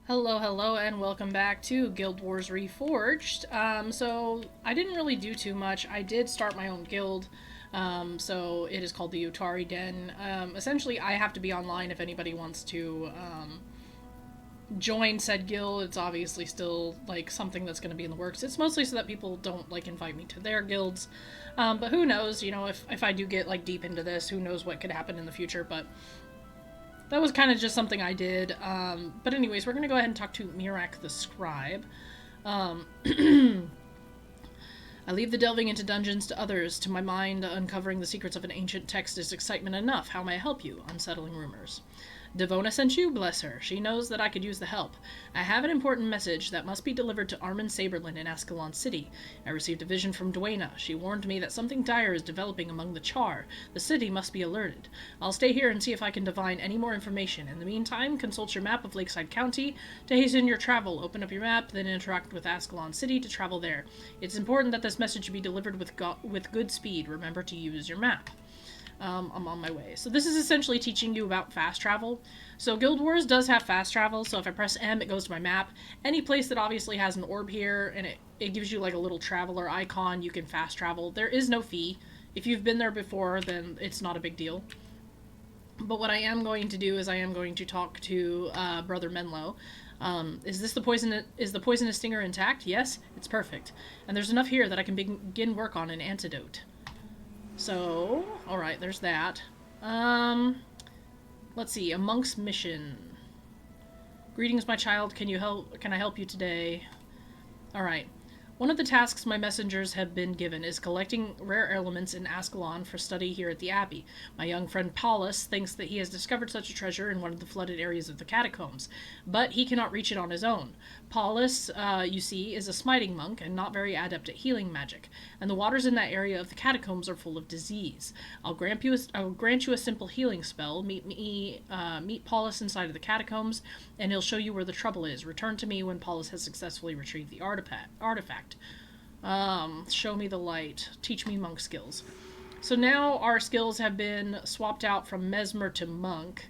Hello, hello, and welcome back to Guild Wars Reforged. So I didn't really do too much. I did start my own guild. So it is called the Utari Den. Essentially, I have to be online if anybody wants to join said guild. It's obviously still like something that's going to be in the works. It's mostly so that people don't like invite me to their guilds. But who knows? You know, if I do get like deep into this, who knows what could happen in the future? But that was kind of just something I did. But anyways, we're going to go ahead and talk to Mirak the Scribe. Um, I leave the delving into dungeons to others. To my mind, uncovering the secrets of an ancient text is excitement enough. How may I help you? Unsettling rumors. Devona sent you, bless her. She knows that I could use the help. I have an important message that must be delivered to Armin Saberlin in Ascalon City. I received a vision from Duena. She warned me that something dire is developing among the Char. The city must be alerted. I'll stay here and see if I can divine any more information. In the meantime, consult your map of Lakeside County to hasten your travel. Open up your map, then interact with Ascalon City to travel there. It's important that this message be delivered with good speed. Remember to use your map. I'm on my way. So this is essentially teaching you about fast travel. So Guild Wars does have fast travel, so if I press M, it goes to my map. Any place that obviously has an orb here, and it gives you like a little traveler icon, you can fast travel. There is no fee. If you've been there before, then it's not a big deal. But what I am going to do is I am going to talk to Brother Menlo. Is the poisonous stinger intact? Yes, it's perfect. And there's enough here that I can begin work on an antidote. So, alright, there's that. Let's see, a monk's mission. Greetings, my child. Can I help you today? Alright. One of the tasks my messengers have been given is collecting rare elements in Ascalon for study here at the Abbey. My young friend Paulus thinks that he has discovered such a treasure in one of the flooded areas of the catacombs, but he cannot reach it on his own. Paulus, you see, is a smiting monk and not very adept at healing magic, and the waters in that area of the catacombs are full of disease. I'll grant you a simple healing spell. Meet Paulus inside of the catacombs, and he'll show you where the trouble is. Return to me when Paulus has successfully retrieved the artifact. Show me the light. Teach me monk skills. So now our skills have been swapped out from Mesmer to Monk.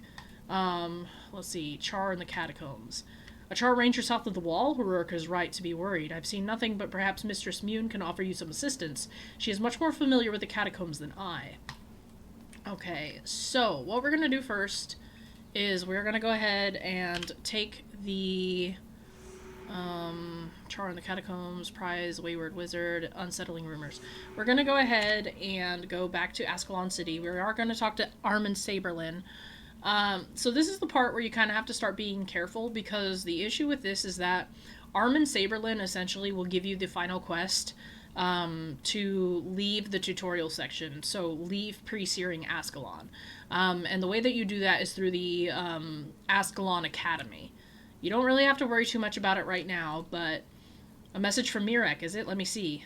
Let's see. Char in the Catacombs. A Char ranger south of the wall? Rurk is right to be worried. I've seen nothing, but perhaps Mistress Mune can offer you some assistance. She is much more familiar with the catacombs than I. Okay, so what we're going to do first is we're going to go ahead and take the Char in the Catacombs, Prize, Wayward Wizard, Unsettling Rumors. We're going to go ahead and go back to Ascalon City. We are going to talk to Armin Saberlin. So this is the part where you kind of have to start being careful, because the issue with this is that Armin Saberlin essentially will give you the final quest to leave the tutorial section. So leave pre-searing Ascalon. And the way that you do that is through the Ascalon Academy. You don't really have to worry too much about it right now, but a message from Mirek, is it? Let me see.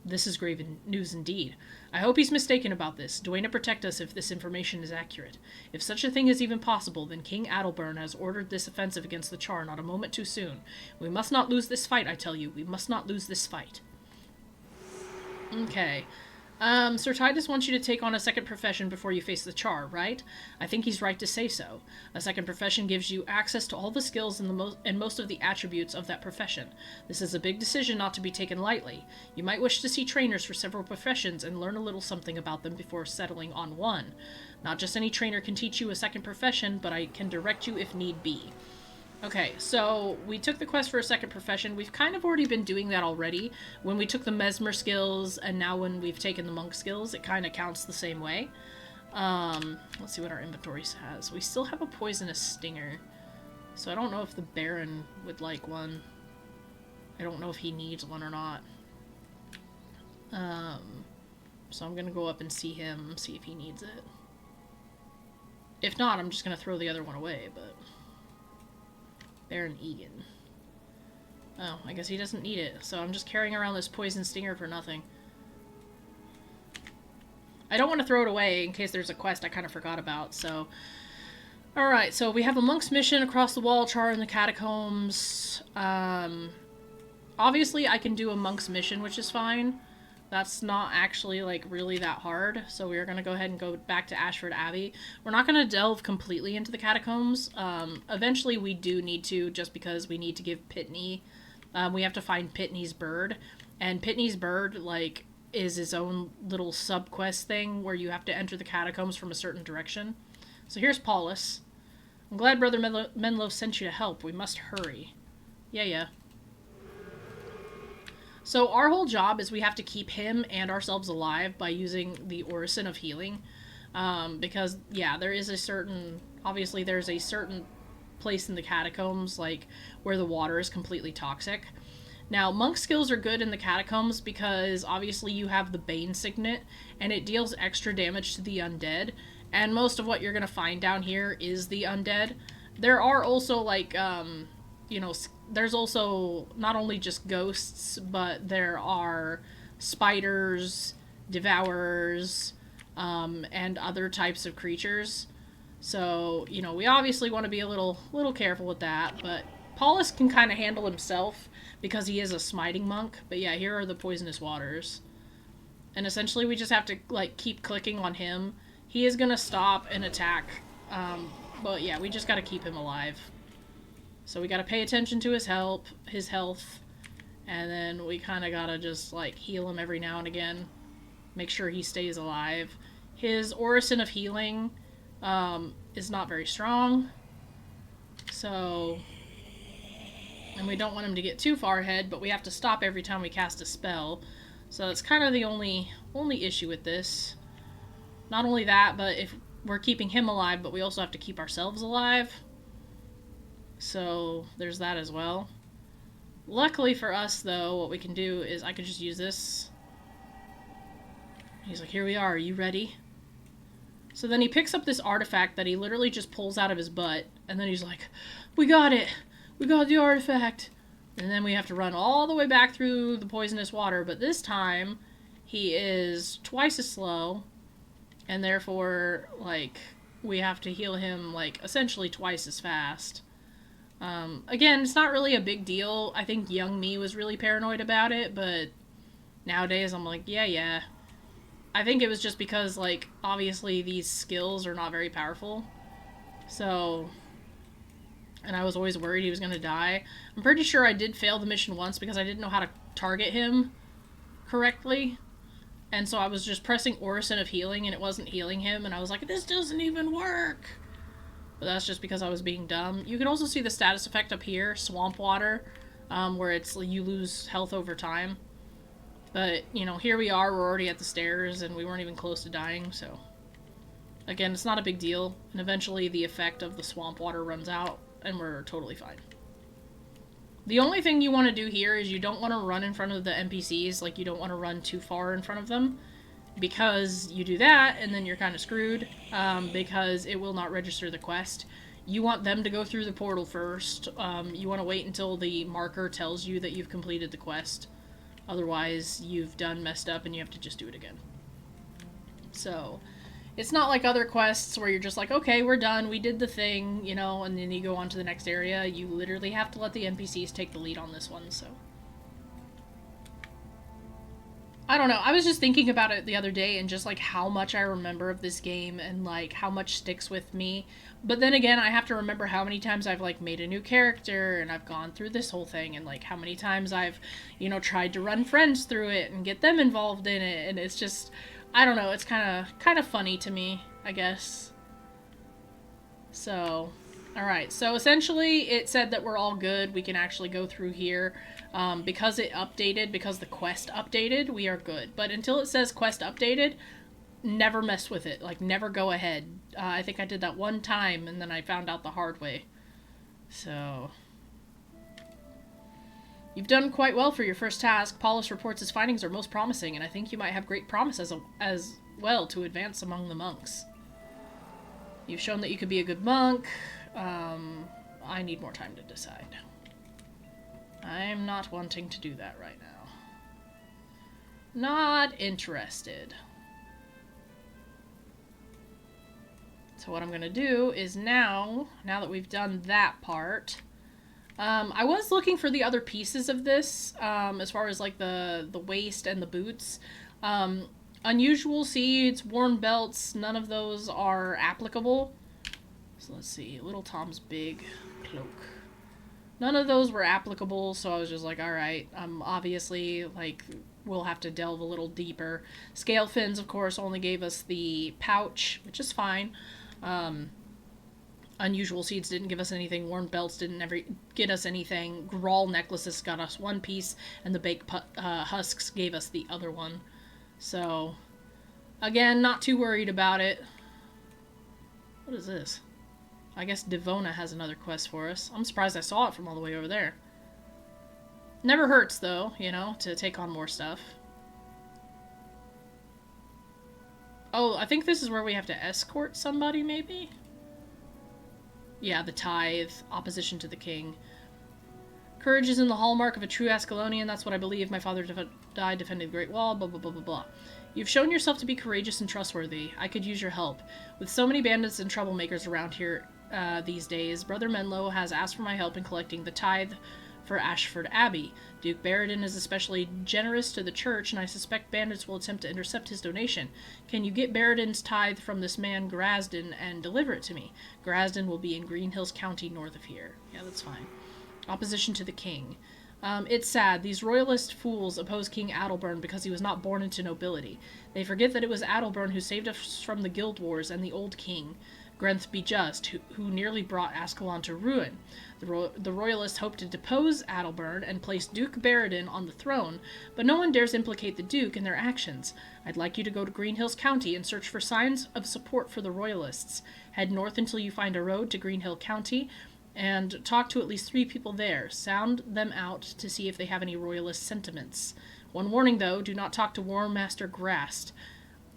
This is grave news indeed. I hope he's mistaken about this. Duena protect us if this information is accurate. If such a thing is even possible, then King Adelburn has ordered this offensive against the Char not a moment too soon. We must not lose this fight, I tell you. We must not lose this fight. Okay. Sir Titus wants you to take on a second profession before you face the Char, right? I think he's right to say so. A second profession gives you access to all the skills and most of the attributes of that profession. This is a big decision not to be taken lightly. You might wish to see trainers for several professions and learn a little something about them before settling on one. Not just any trainer can teach you a second profession, but I can direct you if need be. Okay, so we took the quest for a second profession. We've kind of already been doing that already. When we took the Mesmer skills, and now when we've taken the Monk skills, it kind of counts the same way. Let's see what our inventory has. We still have a Poisonous Stinger, so I don't know if the Baron would like one. I don't know if he needs one or not. So I'm gonna go up and see him, see if he needs it. If not, I'm just gonna throw the other one away, but... Baron Egan. Oh, I guess he doesn't need it, so I'm just carrying around this poison stinger for nothing. I don't want to throw it away in case there's a quest I kind of forgot about, so... Alright, so we have a monk's mission across the wall, Char in the catacombs. Obviously I can do a monk's mission, which is fine. That's not actually, like, really that hard. So we're going to go ahead and go back to Ashford Abbey. We're not going to delve completely into the catacombs. Eventually we do need to, just because we need to give Pitney... we have to find Pitney's bird. And Pitney's bird, like, is his own little sub-quest thing where you have to enter the catacombs from a certain direction. So here's Paulus. I'm glad Brother Menlo sent you to help. We must hurry. Yeah. So our whole job is we have to keep him and ourselves alive by using the Orison of Healing. Because, yeah, there is a certain... Obviously, there's a certain place in the catacombs, like, where the water is completely toxic. Now, monk skills are good in the catacombs because, obviously, you have the Bane Signet, and it deals extra damage to the undead. And most of what you're going to find down here is the undead. There are also, like, you know... There's also not only just ghosts, but there are spiders, devourers, and other types of creatures. So, you know, we obviously want to be a little careful with that, but Paulus can kind of handle himself because he is a smiting monk. But yeah, here are the poisonous waters. And essentially we just have to, like, keep clicking on him. He is going to stop and attack, but yeah, we just got to keep him alive. So we gotta pay attention to his health, and then we kind of gotta just, like, heal him every now and again. Make sure he stays alive. His Orison of Healing is not very strong, so... And we don't want him to get too far ahead, but we have to stop every time we cast a spell. So that's kind of the only issue with this. Not only that, but if we're keeping him alive, but we also have to keep ourselves alive. So there's that as well. Luckily for us, though, what we can do is I could just use this. He's like, here we are you ready? So then he picks up this artifact that he literally just pulls out of his butt, and then he's like, we got it! We got the artifact! And then we have to run all the way back through the poisonous water, but this time he is twice as slow, and therefore, like, we have to heal him, like, essentially twice as fast. Again, it's not really a big deal. I think young me was really paranoid about it, but nowadays I'm like, yeah. I think it was just because, like, obviously these skills are not very powerful. So, and I was always worried he was going to die. I'm pretty sure I did fail the mission once because I didn't know how to target him correctly. And so I was just pressing Orison of Healing and it wasn't healing him, and I was like, this doesn't even work! But that's just because I was being dumb. You can also see the status effect up here, Swamp Water, where it's you lose health over time. But, you know, here we are, we're already at the stairs, and we weren't even close to dying, so... Again, it's not a big deal, and eventually the effect of the Swamp Water runs out, and we're totally fine. The only thing you want to do here is you don't want to run in front of the NPCs, like, you don't want to run too far in front of them. Because you do that, and then you're kind of screwed, because it will not register the quest. You want them to go through the portal first. You want to wait until the marker tells you that you've completed the quest. Otherwise, you've done messed up and you have to just do it again. So, it's not like other quests where you're just like, okay, we're done, we did the thing, you know, and then you go on to the next area. You literally have to let the NPCs take the lead on this one, so... I don't know, I was just thinking about it the other day and just, like, how much I remember of this game and, like, how much sticks with me. But then again, I have to remember how many times I've, like, made a new character and I've gone through this whole thing and, like, how many times I've, you know, tried to run friends through it and get them involved in it, and it's just, I don't know, it's kind of funny to me, I guess. So, alright, so essentially it said that we're all good, we can actually go through here. Because it updated, because the quest updated, we are good. But until it says quest updated, never mess with it. Like, never go ahead. I think I did that one time, and then I found out the hard way. So... You've done quite well for your first task. Paulus reports his findings are most promising, and I think you might have great promise as well to advance among the monks. You've shown that you could be a good monk. I need more time to decide. I'm not wanting to do that right now. Not interested. So what I'm going to do is now that we've done that part, I was looking for the other pieces of this, as far as like the waist and the boots. Um, Unusual seeds, worn belts, none of those are applicable. So let's see, Little Tom's big cloak. None of those were applicable, so I was just like, alright, obviously, like, we'll have to delve a little deeper. Scale fins, of course, only gave us the pouch, which is fine. Unusual seeds didn't give us anything. Worn belts didn't ever get us anything. Grawl necklaces got us one piece, and the baked husks gave us the other one. So, again, not too worried about it. What is this? I guess Devona has another quest for us. I'm surprised I saw it from all the way over there. Never hurts, though, you know, to take on more stuff. Oh, I think this is where we have to escort somebody, maybe? Yeah, the tithe. Opposition to the king. Courage is in the hallmark of a true Ascalonian. That's what I believe. My father died defending the Great Wall. Blah, blah, blah, blah, blah. You've shown yourself to be courageous and trustworthy. I could use your help. With so many bandits and troublemakers around here these days, Brother Menlo has asked for my help in collecting the tithe for Ashford Abbey. Duke Barradin is especially generous to the church, and I suspect bandits will attempt to intercept his donation. Can you get Barradin's tithe from this man Grasden and deliver it to me? Grasden will be in Green Hills County north of here. Yeah, that's fine. Opposition to the king. It's sad. These royalist fools oppose King Adelburn because he was not born into nobility. They forget that it was Adelburn who saved us from the guild wars and the old king, Grenth be just, who nearly brought Ascalon to ruin. The royalists hope to depose Adelburn and place Duke Barradin on the throne, but no one dares implicate the Duke in their actions. I'd like you to go to Green Hills County and search for signs of support for the royalists. Head north until you find a road to Green Hill County, and talk to at least 3 people there. Sound them out to see if they have any royalist sentiments. One warning, though, do not talk to War Master Grast.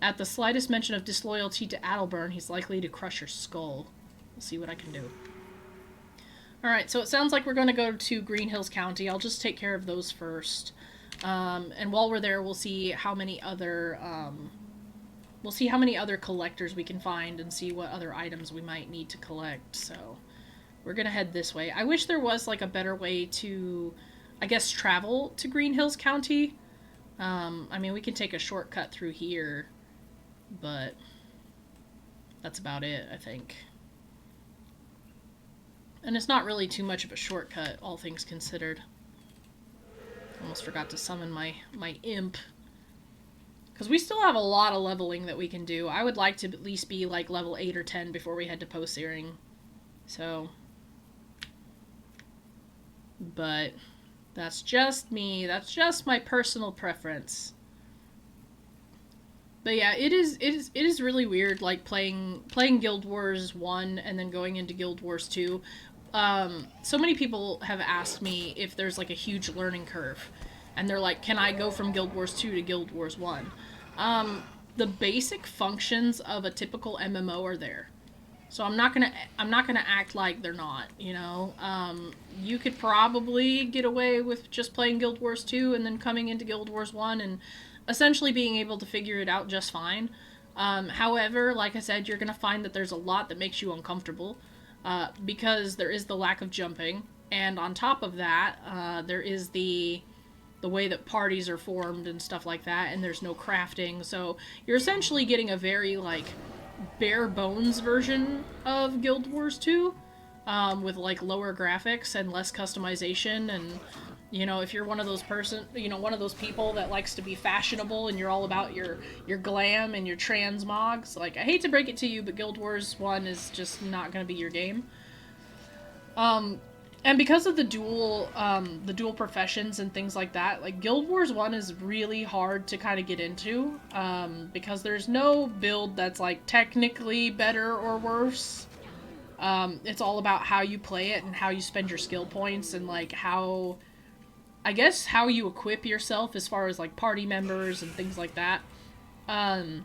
At the slightest mention of disloyalty to Adelburn, he's likely to crush your skull. We'll see what I can do. Alright, so it sounds like we're going to go to Green Hills County. I'll just take care of those first. And while we're there, we'll see how many other collectors we can find and see what other items we might need to collect. So we're going to head this way. I wish there was like a better way to, I guess, travel to Green Hills County. I mean, we can take a shortcut through here, but that's about it, I think. And it's not really too much of a shortcut, all things considered. Almost forgot to summon my imp. Because we still have a lot of leveling that we can do. I would like to at least be like level 8 or 10 before we head to Post-Searing. So, but that's just me. That's just my personal preference. But yeah, it is really weird, like playing Guild Wars 1 and then going into Guild Wars 2. So many people have asked me if there's like a huge learning curve, and they're like, can I go from Guild Wars 2 to Guild Wars 1? The basic functions of a typical MMO are there. So I'm not gonna act like they're not, you know. You could probably get away with just playing Guild Wars 2 and then coming into Guild Wars 1 and essentially being able to figure it out just fine. However, like I said, you're gonna find that there's a lot that makes you uncomfortable, because there is the lack of jumping, and on top of that, there is the way that parties are formed and stuff like that, and there's no crafting, so you're essentially getting a very, like, bare bones version of Guild Wars 2, with like lower graphics and less customization. And you know, if you're one of those one of those people that likes to be fashionable and you're all about your glam and your transmogs, like, I hate to break it to you, but Guild Wars 1 is just not going to be your game. And because of the dual professions and things like that, like, Guild Wars 1 is really hard to kind of get into, because there's no build that's, like, technically better or worse. It's all about how you play it and how you spend your skill points and, like, how you equip yourself as far as, like, party members and things like that. But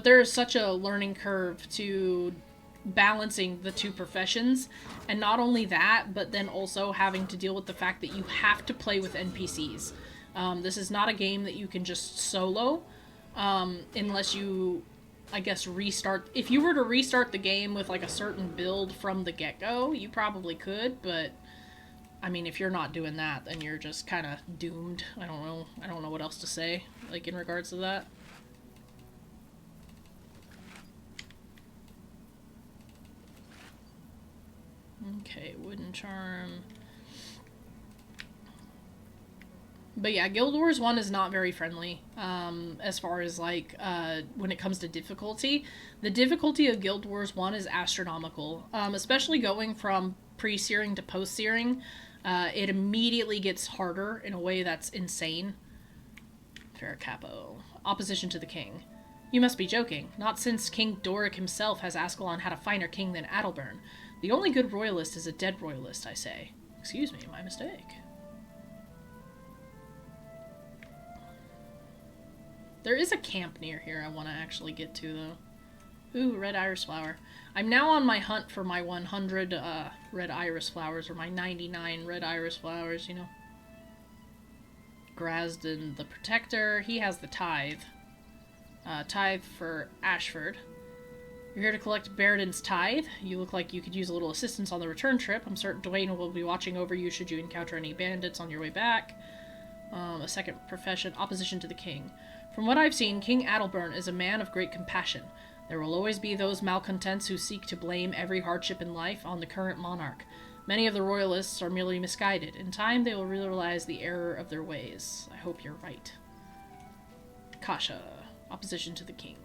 there is such a learning curve to balancing the two professions, and not only that, but then also having to deal with the fact that you have to play with NPCs. This is not a game that you can just solo, unless you I guess, restart. If you were to restart the game with, like, a certain build from the get-go, you probably could, but, I mean, if you're not doing that, then you're just kind of doomed. I don't know. I don't know what else to say, like, in regards to that. Okay, wooden charm. But yeah, Guild Wars 1 is not very friendly, as far as, like, when it comes to difficulty. The difficulty of Guild Wars 1 is astronomical, especially going from pre-searing to post-searing. It immediately gets harder in a way that's insane. Fair Capo. Opposition to the king. You must be joking. Not since King Doric himself has Ascalon had a finer king than Adalbern. The only good royalist is a dead royalist, I say. Excuse me, my mistake. There is a camp near here I want to actually get to, though. Ooh, red iris flower. I'm now on my hunt for my 100 red iris flowers, or my 99 red iris flowers, you know. Grasden the Protector. He has the tithe. Tithe for Ashford. You're here to collect Baradin's tithe. You look like you could use a little assistance on the return trip. I'm certain Dwayne will be watching over you should you encounter any bandits on your way back. A second profession, opposition to the king. From what I've seen, King Adalbern is a man of great compassion. There will always be those malcontents who seek to blame every hardship in life on the current monarch. Many of the royalists are merely misguided. In time, they will realize the error of their ways. I hope you're right. Kasha, opposition to the king.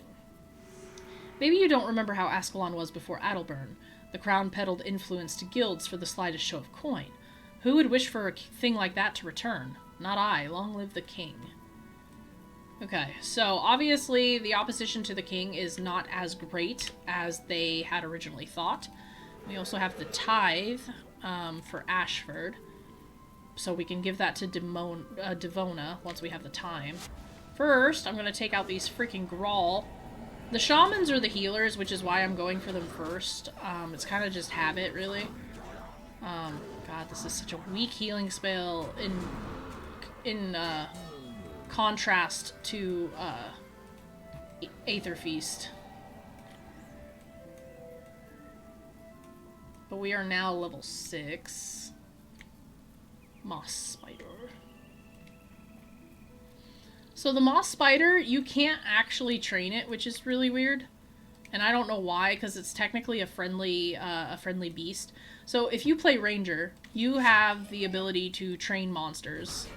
Maybe you don't remember how Ascalon was before Adalbern. The crown peddled influence to guilds for the slightest show of coin. Who would wish for a thing like that to return? Not I. Long live the king. Okay, so obviously the opposition to the king is not as great as they had originally thought. We also have the tithe for Ashford, so we can give that to Devona once we have the time. First, I'm going to take out these freaking Grawl. The shamans are the healers, which is why I'm going for them first. It's kind of just habit, really. God, this is such a weak healing spell in contrast to Aether Feast. But we are now level 6. Moss Spider. So the Moss Spider, you can't actually train it, which is really weird. And I don't know why, because it's technically a friendly beast. So if you play Ranger, you have the ability to train monsters.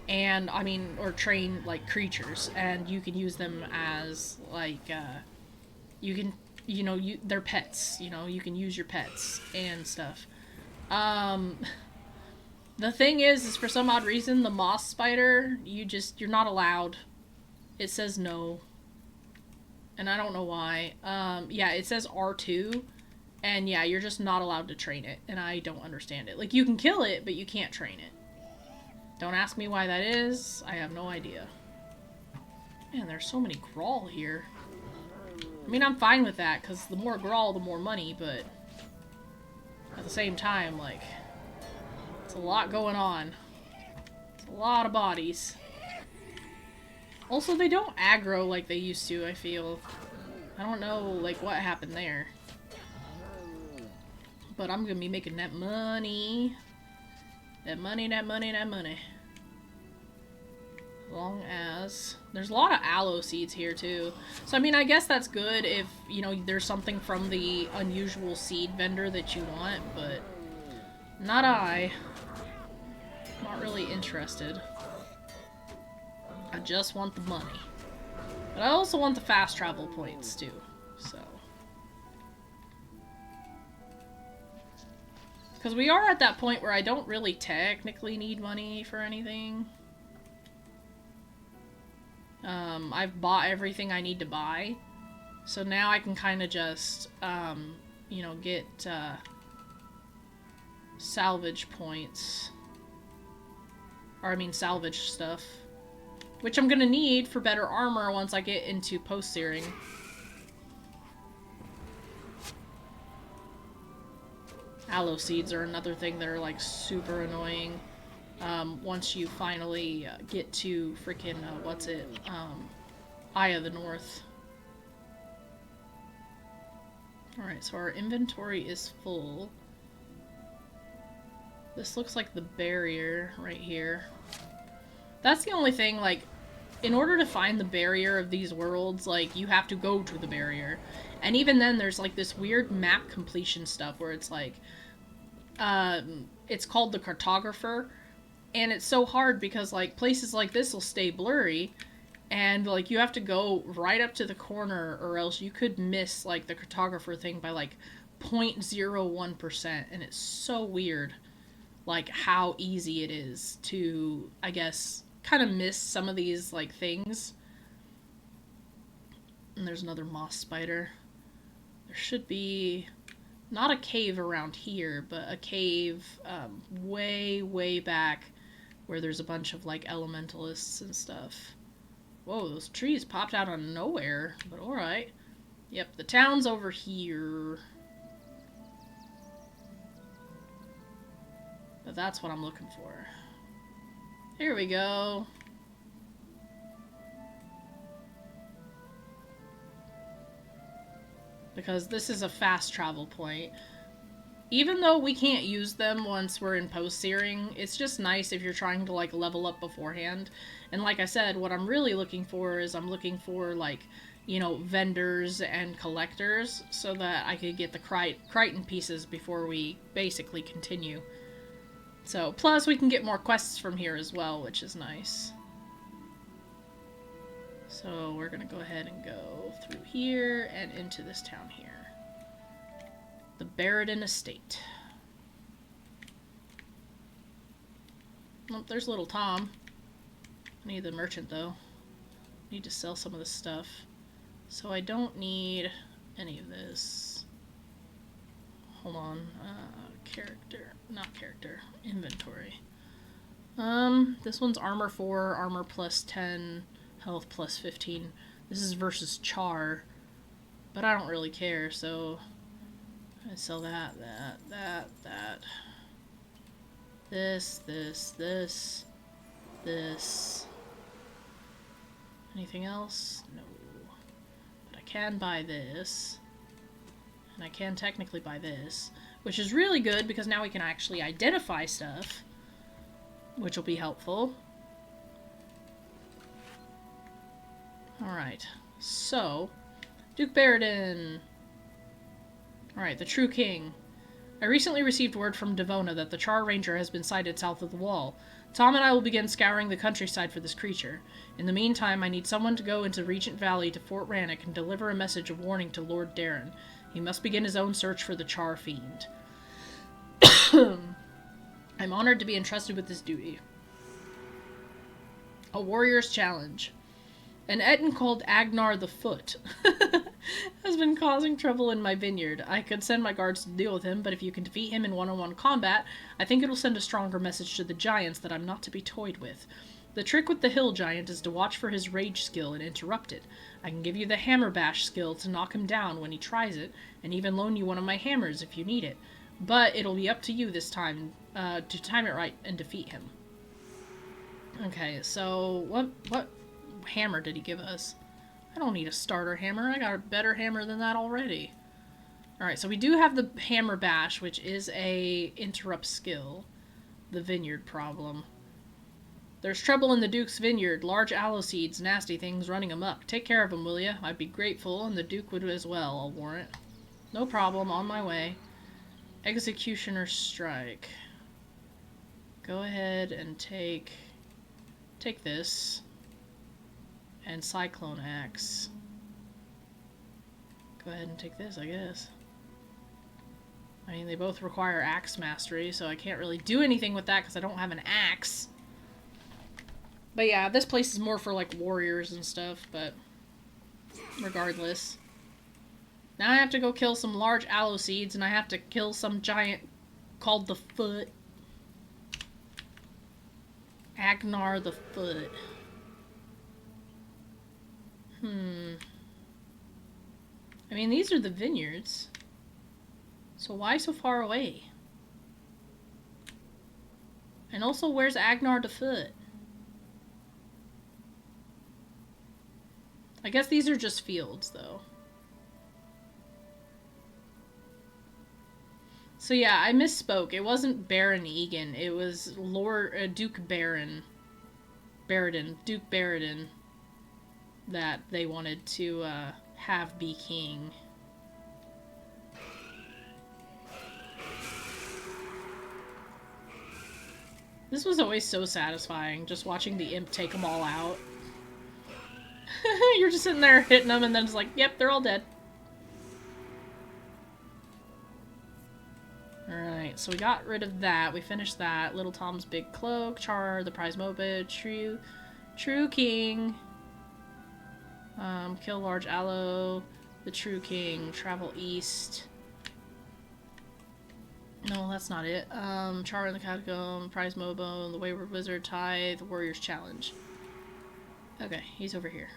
And, I mean, or train, like, creatures. And you can use them as, like, you can, you know, they're pets. You know, you can use your pets and stuff. The thing is for some odd reason, the Moss Spider, you're not allowed. It says no. And I don't know why. Yeah, it says R2. And yeah, you're just not allowed to train it. And I don't understand it. Like, you can kill it, but you can't train it. Don't ask me why that is. I have no idea. Man, there's so many Grawl here. I mean, I'm fine with that, because the more Grawl, the more money, but at the same time, like, it's a lot going on. It's a lot of bodies. Also, they don't aggro like they used to, I feel. I don't know, like, what happened there. But I'm gonna be making that money. That money, that money, that money. As long as... There's a lot of aloe seeds here, too. So, I mean, I guess that's good if, you know, there's something from the unusual seed vendor that you want, but... Not I. Not really interested. I just want the money. But I also want the fast travel points, too. So... Because we are at that point where I don't really technically need money for anything. I've bought everything I need to buy. So now I can kind of just, you know, get salvage points. Or, I mean, salvage stuff. Which I'm going to need for better armor once I get into post-searing. Aloe seeds are another thing that are, like, super annoying. Once you finally get to freaking, what's it? Eye of the North. Alright, so our inventory is full. This looks like the barrier right here. That's the only thing, like, in order to find the barrier of these worlds, like, you have to go to the barrier. And even then, there's, like, this weird map completion stuff where it's, like, it's called the cartographer. And it's so hard because, like, places like this will stay blurry. And, like, you have to go right up to the corner or else you could miss, like, the cartographer thing by, like, 0.01%. And it's so weird, like, how easy it is to, I guess, kind of miss some of these, like, things. And there's another moss spider. There should be not a cave around here, but a cave way, way back where there's a bunch of, like, elementalists and stuff. Whoa, those trees popped out of nowhere, but alright. Yep, the town's over here. But that's what I'm looking for. Here we go. Because this is a fast travel point. Even though we can't use them once we're in post-searing, it's just nice if you're trying to, like, level up beforehand. And like I said, what I'm really looking for is I'm looking for, like, you know, vendors and collectors so that I could get the Crichton pieces before we basically continue. So, plus we can get more quests from here as well, which is nice. So we're gonna go ahead and go through here and into this town here. The Barradin Estate. Oh, there's little Tom. I need the merchant, though. I need to sell some of this stuff. So I don't need any of this. Hold on. Inventory. This one's armor 4, armor plus 10, health plus 15. This is versus Char. But I don't really care, so I sell that. This. Anything else? No. But I can buy this. And I can technically buy this. Which is really good because now we can actually identify stuff. Which will be helpful. Alright. So, Duke Barradin. Alright, the True King. I recently received word from Devona that the Char Ranger has been sighted south of the wall. Tom and I will begin scouring the countryside for this creature. In the meantime, I need someone to go into Regent Valley to Fort Rannoch and deliver a message of warning to Lord Darren. He must begin his own search for the Char Fiend. I'm honored to be entrusted with this duty. A warrior's challenge. An Etin called Agnar the Foot has been causing trouble in my vineyard. I could send my guards to deal with him, but if you can defeat him in one-on-one combat, I think it'll send a stronger message to the giants that I'm not to be toyed with. The trick with the hill giant is to watch for his rage skill and interrupt it. I can give you the hammer bash skill to knock him down when he tries it, and even loan you one of my hammers if you need it. But it'll be up to you this time to time it right and defeat him. Okay, so what hammer did he give us? I don't need a starter hammer. I got a better hammer than that already. Alright, so we do have the hammer bash, which is a interrupt skill. The vineyard problem. There's trouble in the Duke's vineyard. Large aloe seeds, nasty things running amok. Take care of them, will ya? I'd be grateful, and the Duke would as well, I'll warrant. No problem, on my way. Executioner Strike. Go ahead and take this. And Cyclone Axe. Go ahead and take this, I guess. I mean, they both require axe mastery, so I can't really do anything with that because I don't have an axe. But yeah, this place is more for, like, warriors and stuff, but regardless. Now I have to go kill some large aloe seeds, and I have to kill some giant called the Foot. Agnar the Foot. I mean, these are the vineyards. So why so far away? And also, where's Agnar the Foot? I guess these are just fields, though. So yeah, I misspoke. It wasn't Baron Egan. It was Lord Duke Duke Baradin that they wanted to have be king. This was always so satisfying, just watching the imp take them all out. You're just sitting there hitting them, and then it's like, yep, they're all dead. Alright, so we got rid of that. We finished that. Little Tom's Big Cloak, Char, the Prize Moped, True King. Kill Large Aloe, the True King, Travel East. No, that's not it. Char in the Catacomb, Prize Mobo, the Wayward Wizard, Tithe, the Warrior's Challenge. Okay, he's over here.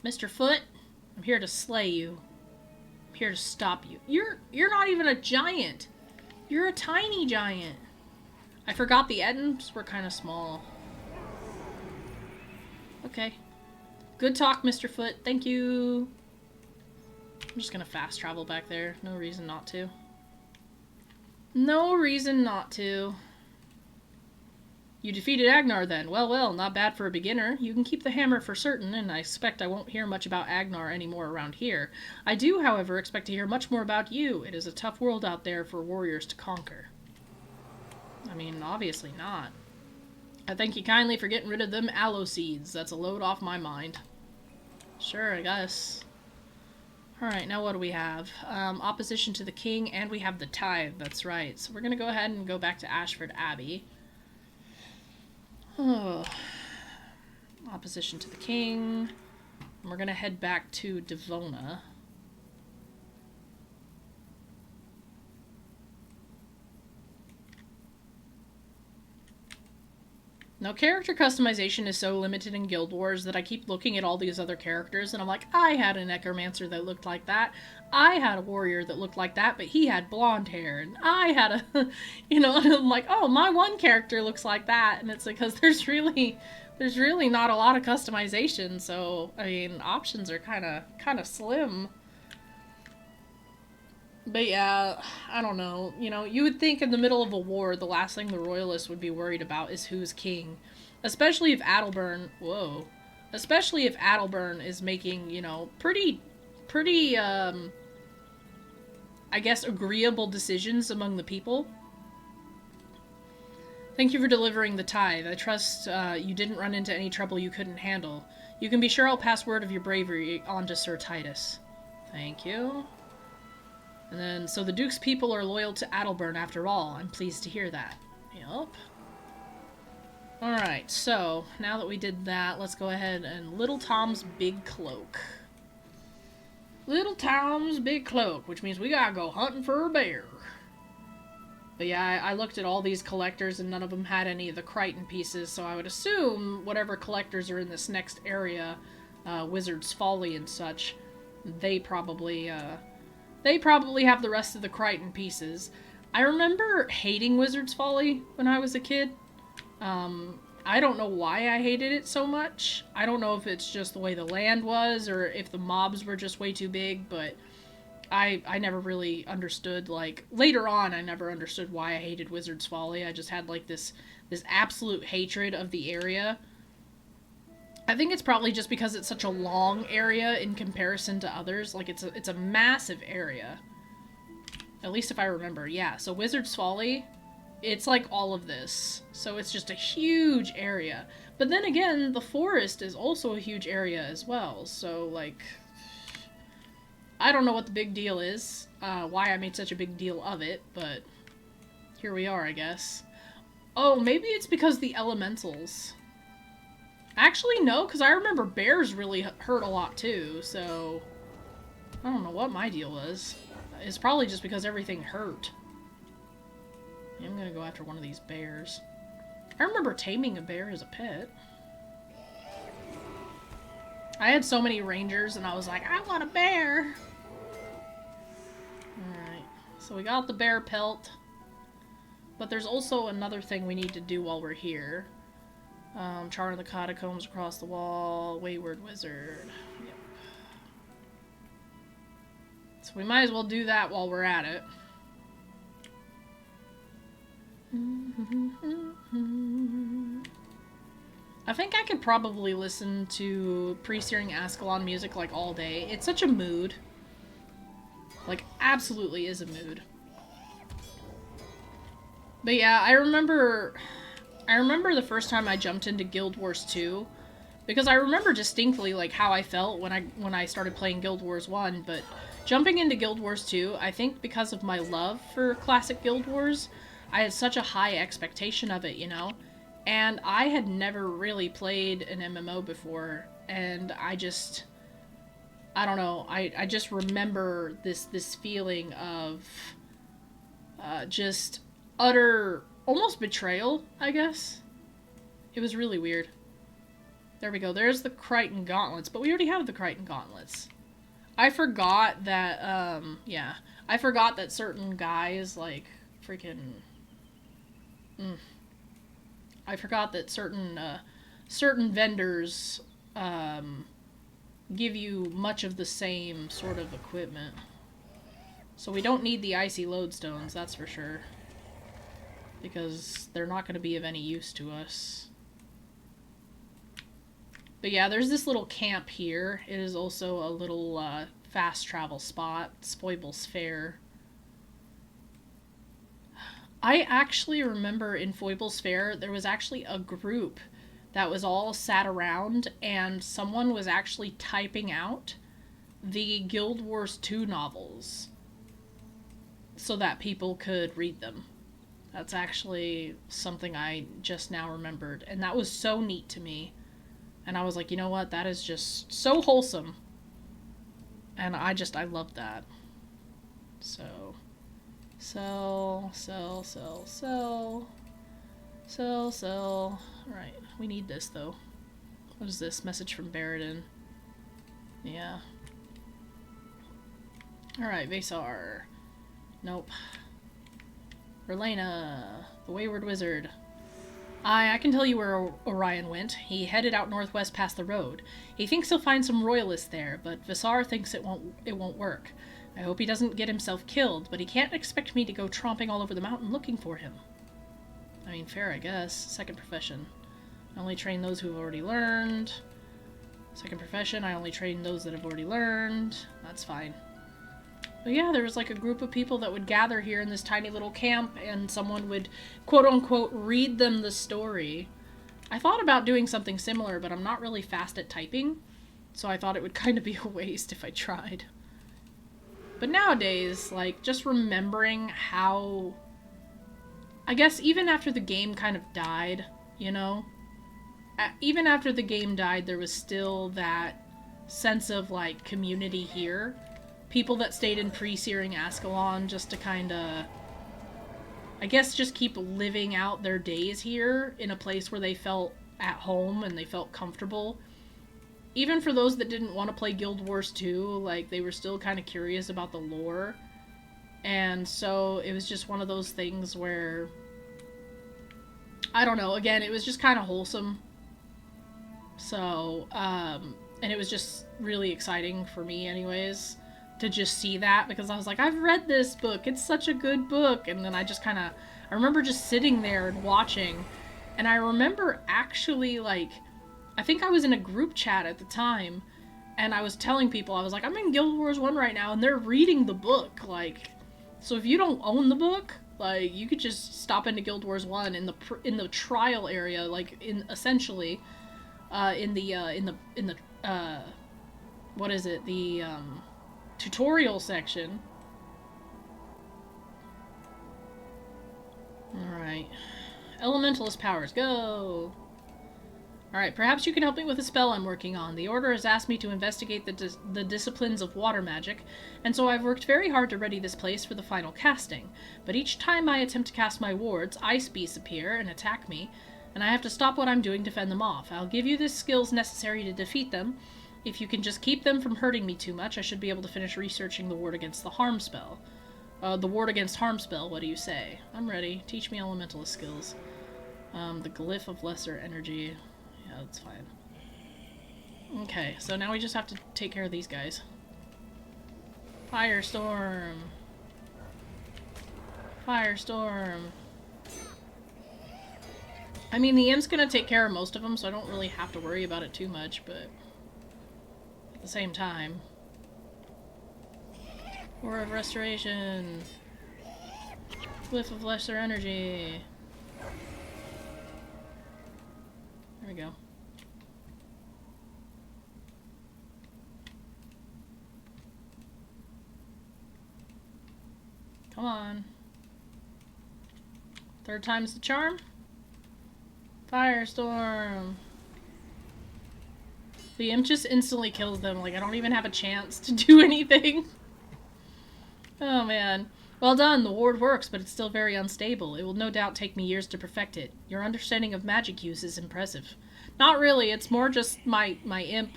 Mr. Foot, I'm here to slay you. I'm here to stop you. You're not even a giant. You're a tiny giant. I forgot the Ettins were kind of small. Okay. Good talk, Mr. Foot. Thank you. I'm just gonna fast travel back there. No reason not to. No reason not to. You defeated Agnar then. Well, well, not bad for a beginner. You can keep the hammer for certain, and I expect I won't hear much about Agnar anymore around here. I do, however, expect to hear much more about you. It is a tough world out there for warriors to conquer. I mean, obviously not. I thank you kindly for getting rid of them aloe seeds. That's a load off my mind. Sure, I guess. Alright, now what do we have? Opposition to the king, and we have the tithe. That's right. So we're going to go ahead and go back to Ashford Abbey. Oh. Opposition to the king. And we're going to head back to Devona. Now, character customization is so limited in Guild Wars that I keep looking at all these other characters and I'm like, I had a necromancer that looked like that. I had a warrior that looked like that, but he had blonde hair. And I had a, you know, and I'm like, oh, my one character looks like that. And it's because there's really not a lot of customization. So, I mean, options are kind of slim. But yeah, I don't know. You know, you would think in the middle of a war, the last thing the royalists would be worried about is who's king. Especially if Adalburn... Whoa. Especially if Adalburn is making, you know, pretty, I guess, agreeable decisions among the people. Thank you for delivering the tithe. I trust you didn't run into any trouble you couldn't handle. You can be sure I'll pass word of your bravery on to Sir Titus. Thank you. And then, so the Duke's people are loyal to Adalburn after all. I'm pleased to hear that. Yup. Alright, so, now that we did that, let's go ahead and Little Tom's Big Cloak. Little Tom's Big Cloak, which means we gotta go hunting for a bear. But yeah, I looked at all these collectors and none of them had any of the Crichton pieces, so I would assume whatever collectors are in this next area, Wizard's Folly and such, they probably have the rest of the Crichton pieces. I remember hating Wizard's Folly when I was a kid. I don't know why I hated it so much. I don't know if it's just the way the land was or if the mobs were just way too big, but I never really understood, like, later on I never understood why I hated Wizard's Folly. I just had, like, this absolute hatred of the area. I think it's probably just because it's such a long area in comparison to others. Like, it's a massive area. At least if I remember. Yeah, so Wizard's Folly, it's like all of this. So it's just a huge area. But then again, the forest is also a huge area as well. So, like, I don't know what the big deal is. Why I made such a big deal of it, but here we are, I guess. Oh, maybe it's because the elementals... Actually, no, because I remember bears really hurt a lot, too, so... I don't know what my deal was. It's probably just because everything hurt. I'm gonna go after one of these bears. I remember taming a bear as a pet. I had so many rangers, and I was like, I want a bear! Alright, so we got the bear pelt. But there's also another thing we need to do while we're here. Char in the Catacombs across the wall, Wayward Wizard. Yep. So we might as well do that while we're at it. I think I could probably listen to Pre-Searing Ascalon music like all day. It's such a mood. Like, absolutely is a mood. But yeah, I remember the first time I jumped into Guild Wars 2, because I remember distinctly like how I felt when I started playing Guild Wars 1, but jumping into Guild Wars 2, I think because of my love for classic Guild Wars, I had such a high expectation of it, you know? And I had never really played an MMO before, and I don't know, I just remember this feeling of just utter, almost betrayal, I guess. It was really weird. There we go, there's the Crichton Gauntlets, but we already have the Crichton Gauntlets. I forgot that, yeah, I forgot that certain guys, like, freaking... I forgot that certain vendors give you much of the same sort of equipment. So we don't need the icy lodestones, that's for sure. Because they're not going to be of any use to us. But yeah, there's this little camp here. It is also a little fast travel spot. Foible's Fair. I actually remember in Foible's Fair, there was actually a group that was all sat around, and someone was actually typing out the Guild Wars 2 novels so that people could read them. That's actually something I just now remembered, and that was so neat to me. And I was like, you know what, that is just so wholesome. And I loved that. So... Sell. Alright, we need this, though. What is this? Message from Baradin. Yeah. Alright, Vasar. Nope. Relena, the Wayward Wizard. I can tell you where Orion went. He headed out northwest past the road. He thinks he'll find some royalists there, but Vasar thinks it won't work. I hope he doesn't get himself killed, but he can't expect me to go tromping all over the mountain looking for him. I mean, fair, I guess. Second profession. I only train those who have already learned. Second profession, I only train those that have already learned. That's fine. But yeah, there was like a group of people that would gather here in this tiny little camp, and someone would, quote-unquote, read them the story. I thought about doing something similar, but I'm not really fast at typing, so I thought it would kind of be a waste if I tried. But nowadays, like, just remembering how... I guess even after the game kind of died, you know? Even after the game died, there was still that sense of, like, community here. People that stayed in Pre-Searing Ascalon just to kind of... I guess just keep living out their days here in a place where they felt at home and they felt comfortable. Even for those that didn't want to play Guild Wars 2, like, they were still kind of curious about the lore. And so it was just one of those things where, I don't know, again, it was just kind of wholesome. So, and it was just really exciting for me anyways, to just see that, because I was like, I've read this book, it's such a good book. And then I just kind of, I remember just sitting there and watching, and I remember actually, like, I think I was in a group chat at the time, and I was telling people, I was like, I'm in Guild Wars 1 right now, and they're reading the book, like, so if you don't own the book, like, you could just stop into Guild Wars 1 in the trial area, like, in, essentially, in the what is it, the, tutorial section. Alright. Elementalist powers, go! Alright, perhaps you can help me with a spell I'm working on. The Order has asked me to investigate the disciplines of water magic, and so I've worked very hard to ready this place for the final casting. But each time I attempt to cast my wards, ice beasts appear and attack me, and I have to stop what I'm doing to fend them off. I'll give you the skills necessary to defeat them. If you can just keep them from hurting me too much, I should be able to finish researching the ward against the harm spell. The ward against harm spell, what do you say? I'm ready. Teach me elementalist skills. The glyph of lesser energy. Yeah, that's fine. Okay, so now we just have to take care of these guys. Firestorm. Firestorm. I mean, the imp's gonna take care of most of them, so I don't really have to worry about it too much, but at the same time. War of Restoration. Whiff of Lesser Energy. There we go. Come on. Third time's the charm. Firestorm. The imp just instantly kills them. Like, I don't even have a chance to do anything. Oh, man. Well done. The ward works, but it's still very unstable. It will no doubt take me years to perfect it. Your understanding of magic use is impressive. Not really. It's more just my imp.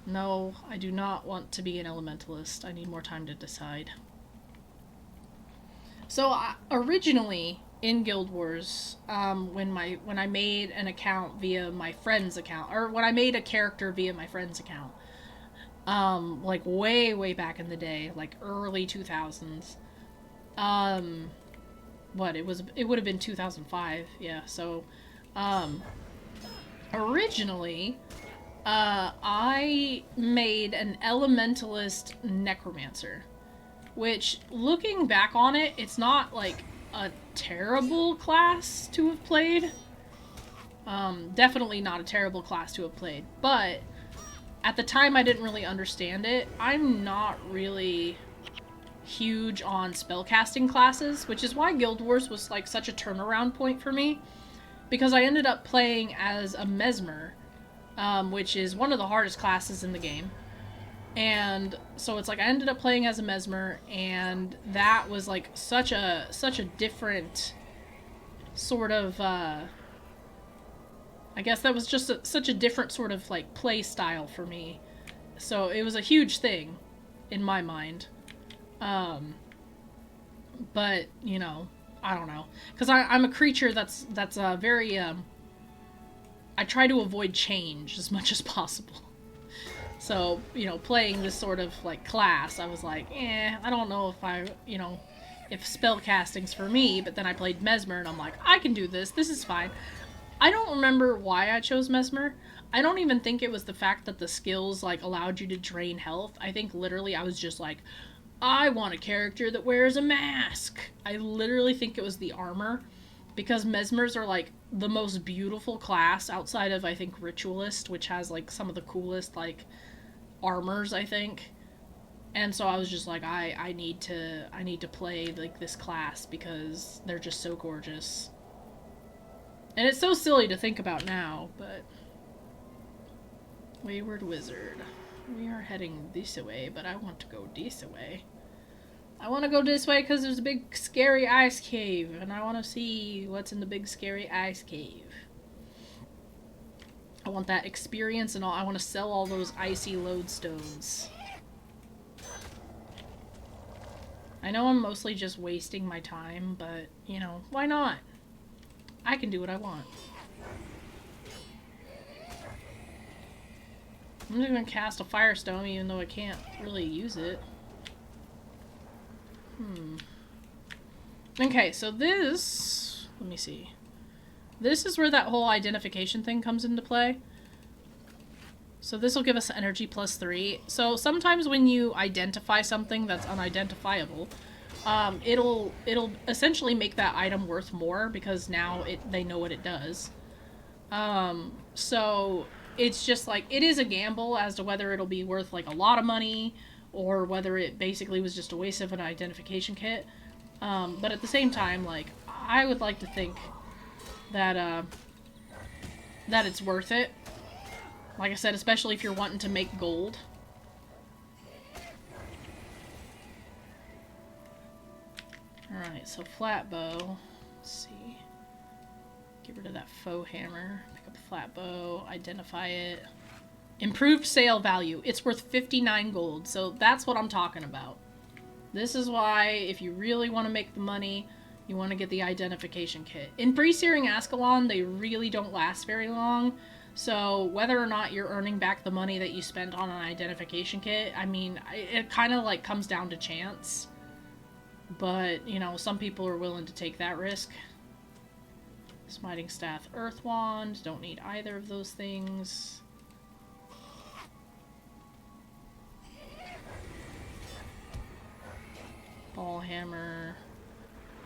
No, I do not want to be an elementalist. I need more time to decide. So, originally, in Guild Wars, when I made an account via my friend's account, or when I made a character via my friend's account, like way back in the day, like early 2000s, it would have been 2005, yeah, so, originally, I made an elementalist necromancer, which, looking back on it, it's not, like, a terrible class to have played. Definitely not a terrible class to have played, but at the time I didn't really understand it. I'm not really huge on spellcasting classes, which is why Guild Wars was like such a turnaround point for me, because I ended up playing as a Mesmer, which is one of the hardest classes in the game. And so it's like I ended up playing as a Mesmer, and that was like such a different sort of I guess that was just such a different sort of like play style for me. So it was a huge thing in my mind. But you know, I don't know, because I'm a creature that's very I try to avoid change as much as possible. So, you know, playing this sort of, like, class, I was like, I don't know if spellcasting's for me, but then I played Mesmer, and I'm like, I can do this is fine. I don't remember why I chose Mesmer. I don't even think it was the fact that the skills, like, allowed you to drain health. I think literally I was just like, I want a character that wears a mask. I literally think it was the armor, because Mesmers are, like, the most beautiful class outside of, I think, Ritualist, which has, like, some of the coolest, like, armors, I think. And so I was just like, I need to play, like, this class because they're just so gorgeous. And it's so silly to think about now, but... Wayward Wizard. We are heading this way, but I want to go this way. I want to go this way because there's a big scary ice cave, and I want to see what's in the big scary ice cave. I want that experience, and I want to sell all those icy lodestones. I know I'm mostly just wasting my time, but, you know, why not? I can do what I want. I'm just gonna cast a Firestone, even though I can't really use it. Okay, so this... Let me see. This is where that whole identification thing comes into play. So this will give us energy plus 3. So sometimes when you identify something that's unidentifiable, it'll essentially make that item worth more because now they know what it does. So it's just like, it is a gamble as to whether it'll be worth like a lot of money or whether it basically was just a waste of an identification kit. But at the same time, like, I would like to think that it's worth it. Like I said, especially if you're wanting to make gold. Alright, so flat bow. Let's see. Get rid of that faux hammer. Pick up a flat bow. Identify it. Improved sale value. It's worth 59 gold. So that's what I'm talking about. This is why, if you really want to make the money, you want to get the identification kit. In Pre-Searing Ascalon, they really don't last very long. So whether or not you're earning back the money that you spent on an identification kit, I mean, it kind of like comes down to chance. But, you know, some people are willing to take that risk. Smiting Staff, Earth Wand, don't need either of those things. Ball Hammer.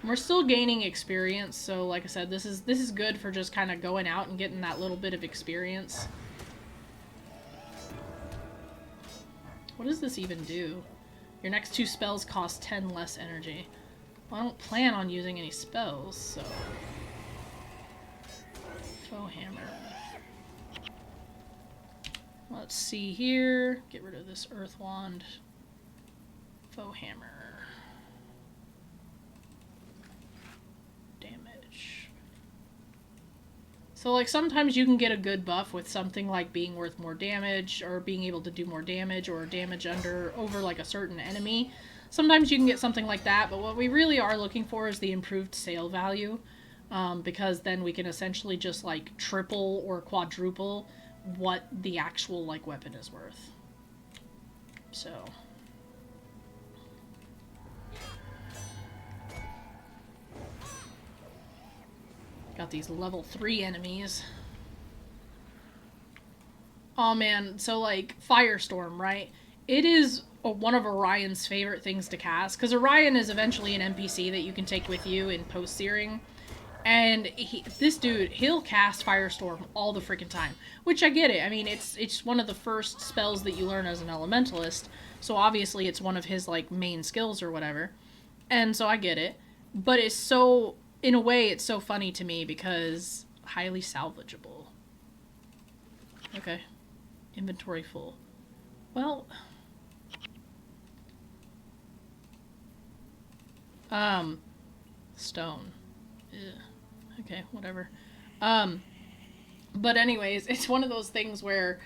We're still gaining experience, so like I said, this is good for just kind of going out and getting that little bit of experience. What does this even do? Your next 2 spells cost 10 less energy. Well, I don't plan on using any spells, so... Faux Hammer. Let's see here. Get rid of this Earth Wand. Faux Hammer. Damage. So, like, sometimes you can get a good buff with something like being worth more damage, or being able to do more damage, or damage over, like, a certain enemy. Sometimes you can get something like that, but what we really are looking for is the improved sale value, because then we can essentially just, like, triple or quadruple what the actual, like, weapon is worth. So... got these level 3 enemies. Oh man, so like, Firestorm, right? It is one of Orion's favorite things to cast, because Orion is eventually an NPC that you can take with you in post-searing. And this dude, he'll cast Firestorm all the freaking time. Which I get it. I mean, it's one of the first spells that you learn as an Elementalist, so obviously it's one of his, like, main skills or whatever. And so I get it. But it's so... in a way, it's so funny to me because highly salvageable. Okay. Inventory full. Well... stone. Ugh. Okay, whatever. But anyways, it's one of those things where,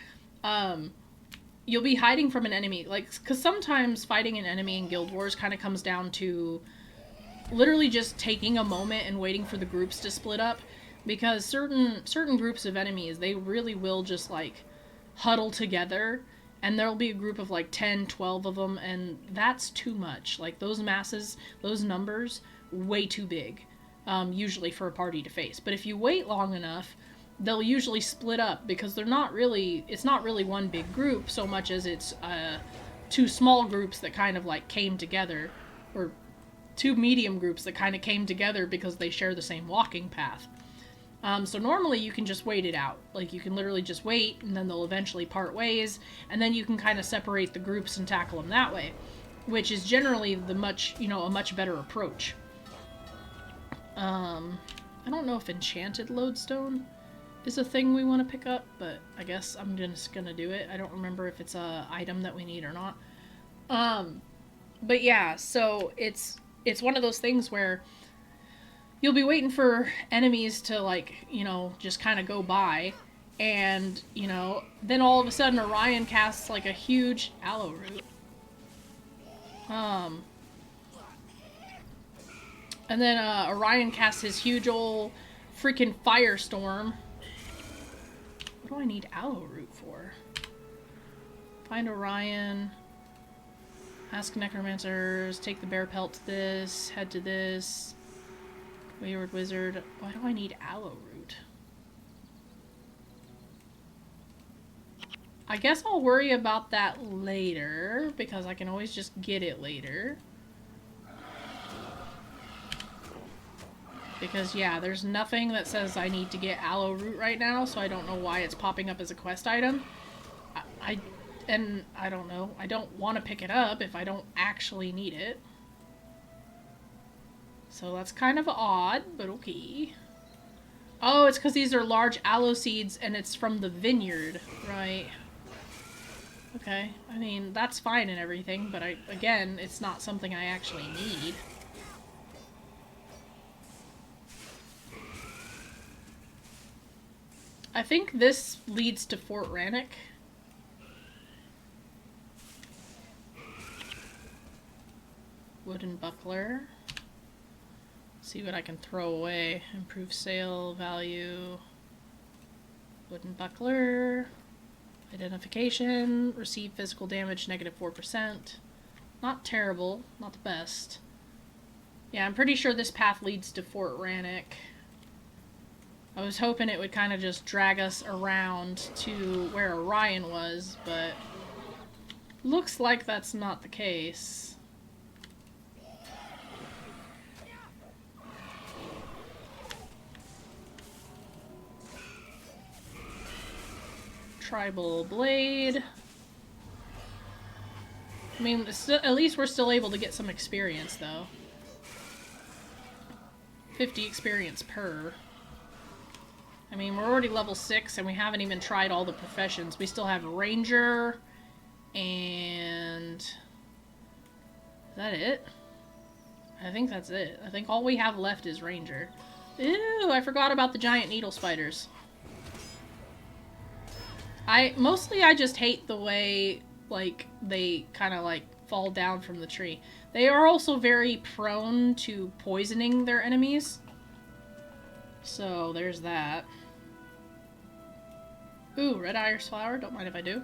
you'll be hiding from an enemy. Like, because sometimes fighting an enemy in Guild Wars kind of comes down to literally just taking a moment and waiting for the groups to split up, because certain groups of enemies, they really will just, like, huddle together, and there'll be a group of, like, 10, 12 of them, and that's too much. Like, those masses, those numbers, way too big, usually for a party to face. But if you wait long enough, they'll usually split up, because it's not really one big group so much as it's, 2 small groups that kind of, like, came together, or 2 medium groups that kind of came together because they share the same walking path. So normally you can just wait it out. Like, you can literally just wait, and then they'll eventually part ways, and then you can kind of separate the groups and tackle them that way, which is generally a much better approach. I don't know if Enchanted Lodestone is a thing we want to pick up, but I guess I'm just gonna do it. I don't remember if it's a item that we need or not. But yeah, so it's one of those things where you'll be waiting for enemies to, like, just kind of go by, and, then all of a sudden Orion casts, like, a huge aloe root. And then, Orion casts his huge old freaking firestorm. What do I need aloe root for? Find Orion. Ask necromancers, take the bear pelt to this, head to this. Wayward wizard. Why do I need aloe root? I guess I'll worry about that later, because I can always just get it later. Because, yeah, there's nothing that says I need to get aloe root right now, so I don't know why it's popping up as a quest item. And I don't know. I don't want to pick it up if I don't actually need it. So that's kind of odd, but okay. Oh, it's because these are large aloe seeds and it's from the vineyard, right? Okay, I mean, that's fine and everything, but again, it's not something I actually need. I think this leads to Fort Rannoch. Wooden buckler. See what I can throw away. Improve sale value. Wooden buckler. Identification. Receive physical damage, -4%. Not terrible. Not the best. Yeah, I'm pretty sure this path leads to Fort Rannoch. I was hoping it would kind of just drag us around to where Orion was, but looks like that's not the case. Tribal Blade. I mean, at least we're still able to get some experience, though. 50 experience per. I mean, we're already level 6, and we haven't even tried all the professions. We still have Ranger, and... Is that it? I think that's it. I think all we have left is Ranger. Ew, I forgot about the giant needle spiders. Mostly I just hate the way, like, they kind of, like, fall down from the tree. They are also very prone to poisoning their enemies. So, there's that. Ooh, red iris flower. Don't mind if I do.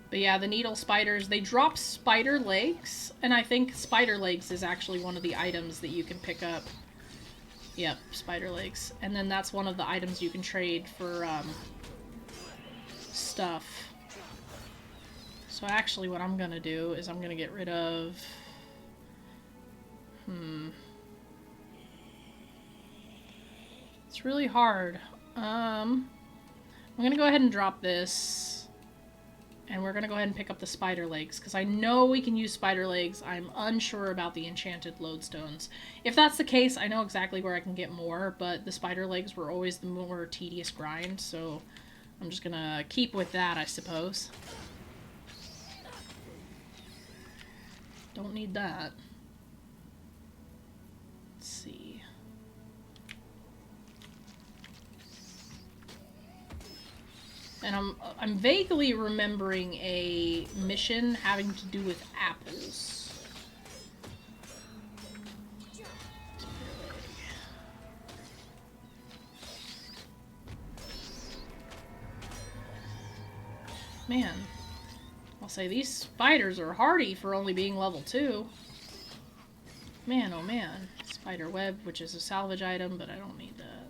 But yeah, the needle spiders, they drop spider legs, and I think spider legs is actually one of the items that you can pick up. Yep, spider legs. And then that's one of the items you can trade for, stuff. So actually what I'm gonna do is I'm gonna get rid of... It's really hard. I'm gonna go ahead and drop this. And we're gonna go ahead and pick up the spider legs, because I know we can use spider legs. I'm unsure about the enchanted lodestones. If that's the case, I know exactly where I can get more, but the spider legs were always the more tedious grind, so I'm just gonna keep with that, I suppose. Don't need that. Let's see. And I'm vaguely remembering a mission having to do with apples. Man, I'll say these spiders are hardy for only being level 2. Man, oh man. Spider web, which is a salvage item, but I don't need that.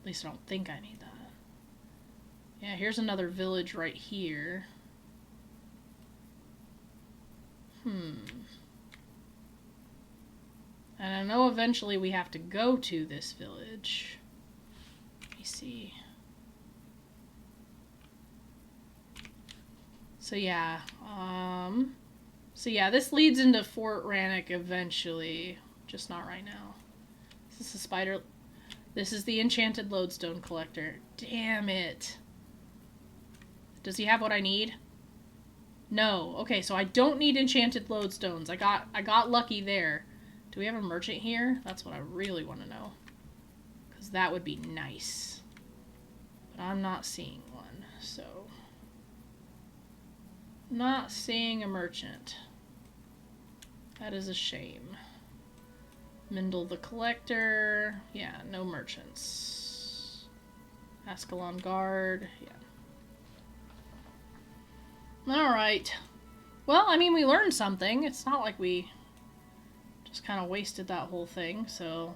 At least I don't think I need that. Yeah, here's another village right here. And I know eventually we have to go to this village. Let me see. So yeah, this leads into Fort Rannoch eventually, just not right now. This is a spider. This is the enchanted lodestone collector. Damn it. Does he have what I need? No. Okay, so I don't need enchanted lodestones. I got lucky there. Do we have a merchant here? That's what I really want to know. Because that would be nice. But I'm not seeing one, so... Not seeing a merchant. That is a shame. Mindel the Collector. Yeah, no merchants. Ascalon Guard. Yeah. Alright. Well, I mean, we learned something. It's not like we just kind of wasted that whole thing, so...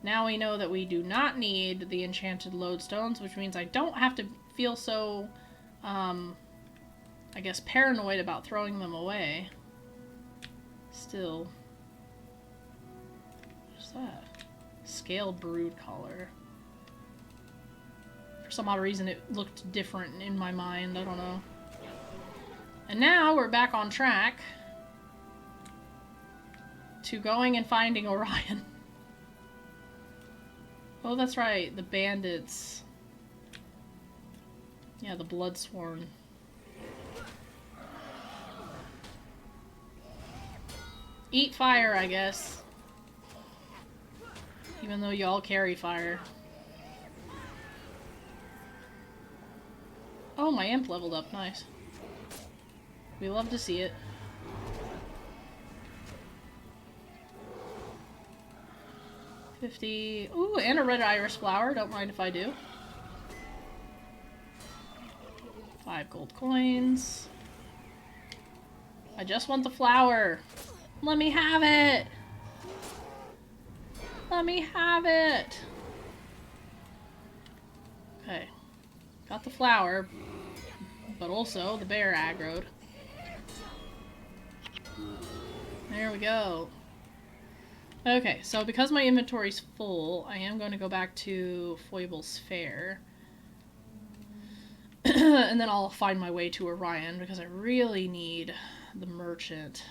Now we know that we do not need the enchanted lodestones, which means I don't have to feel so, I guess, paranoid about throwing them away. Still. What's that? Scaled brood collar. For some odd reason it looked different in my mind, I don't know. And now we're back on track to going and finding Orion. Oh, that's right, the bandits. Yeah, the Bloodsworn. Eat fire, I guess. Even though y'all carry fire. Oh, my imp leveled up, nice. We love to see it. 50. Ooh, and a red iris flower. Don't mind if I do. 5 gold coins. I just want the flower. Let me have it. Let me have it. Okay. Got the flower, but also the bear aggroed. There we go. Okay, so because my inventory's full, I am going to go back to Foible's Fair. And then I'll find my way to Orion, because I really need the merchant.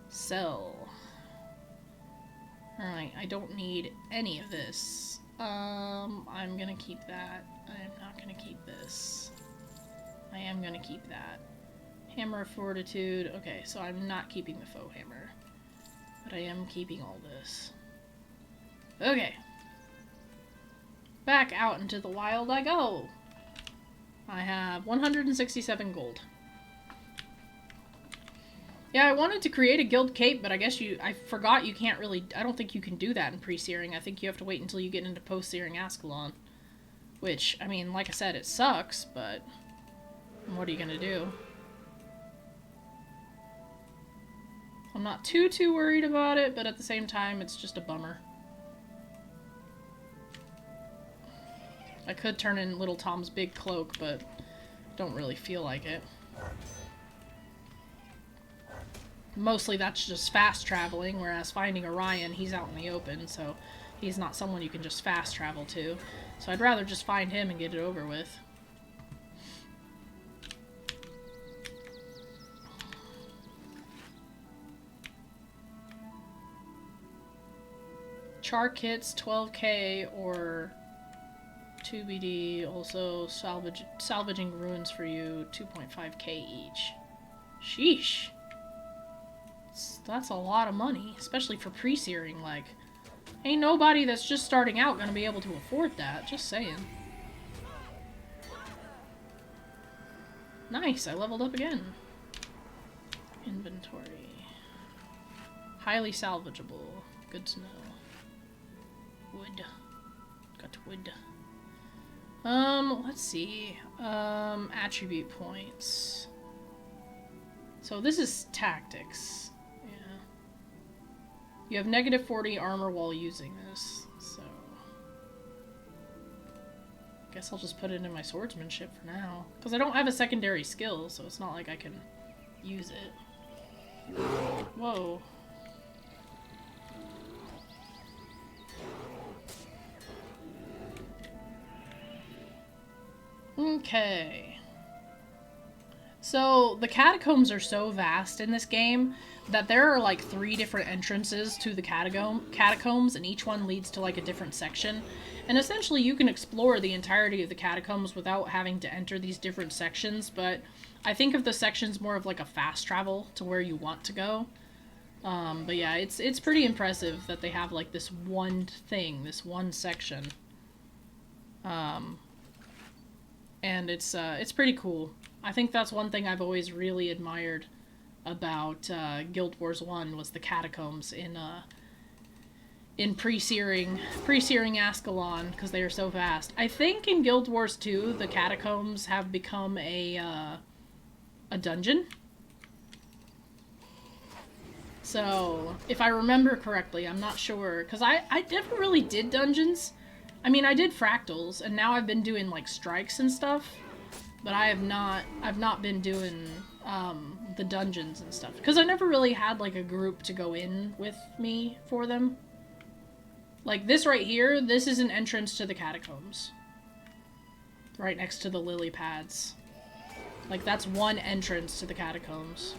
Sell. Alright, I don't need any of this. I'm gonna keep that. I'm not gonna keep this. I am gonna keep that. Hammer of Fortitude. Okay, so I'm not keeping the faux hammer. But I am keeping all this. Okay. Back out into the wild I go. I have 167 gold. Yeah, I wanted to create a guild cape, but I guess I forgot you can't really, I don't think you can do that in pre-searing. I think you have to wait until you get into post-searing Ascalon. Which, I mean, like I said, it sucks, but what are you gonna do? I'm not too worried about it, but at the same time, it's just a bummer. I could turn in Little Tom's big cloak, but don't really feel like it. Mostly that's just fast traveling, whereas finding Orion, he's out in the open, so he's not someone you can just fast travel to. So I'd rather just find him and get it over with. Char kits, 12k, or 2BD, also salvaging ruins for you, 2.5k each. Sheesh. That's a lot of money, especially for pre-searing, like, ain't nobody that's just starting out gonna be able to afford that, just saying. Nice, I leveled up again. Inventory. Highly salvageable, good to know. Wood. Got wood. Let's see. Attribute points. So this is tactics. Yeah. You have negative 40 armor while using this, so guess I'll just put it in my swordsmanship for now. Because I don't have a secondary skill, so it's not like I can use it. Whoa. Okay. So, the catacombs are so vast in this game that there are like 3 different entrances to the catacombs, and each one leads to like a different section. And essentially you can explore the entirety of the catacombs without having to enter these different sections, but I think of the sections more of like a fast travel to where you want to go. But yeah, it's pretty impressive that they have like this one thing, this one section. And it's pretty cool. I think that's one thing I've always really admired about Guild Wars 1 was the catacombs in pre-searing Ascalon, because they are so vast. I think in Guild Wars 2 the catacombs have become a dungeon. So, if I remember correctly, I'm not sure, because I never really did dungeons. I mean, I did fractals, and now I've been doing, like, strikes and stuff, but I've not been doing, the dungeons and stuff, because I never really had, like, a group to go in with me for them. Like, this right here, this is an entrance to the catacombs. Right next to the lily pads. Like, that's one entrance to the catacombs.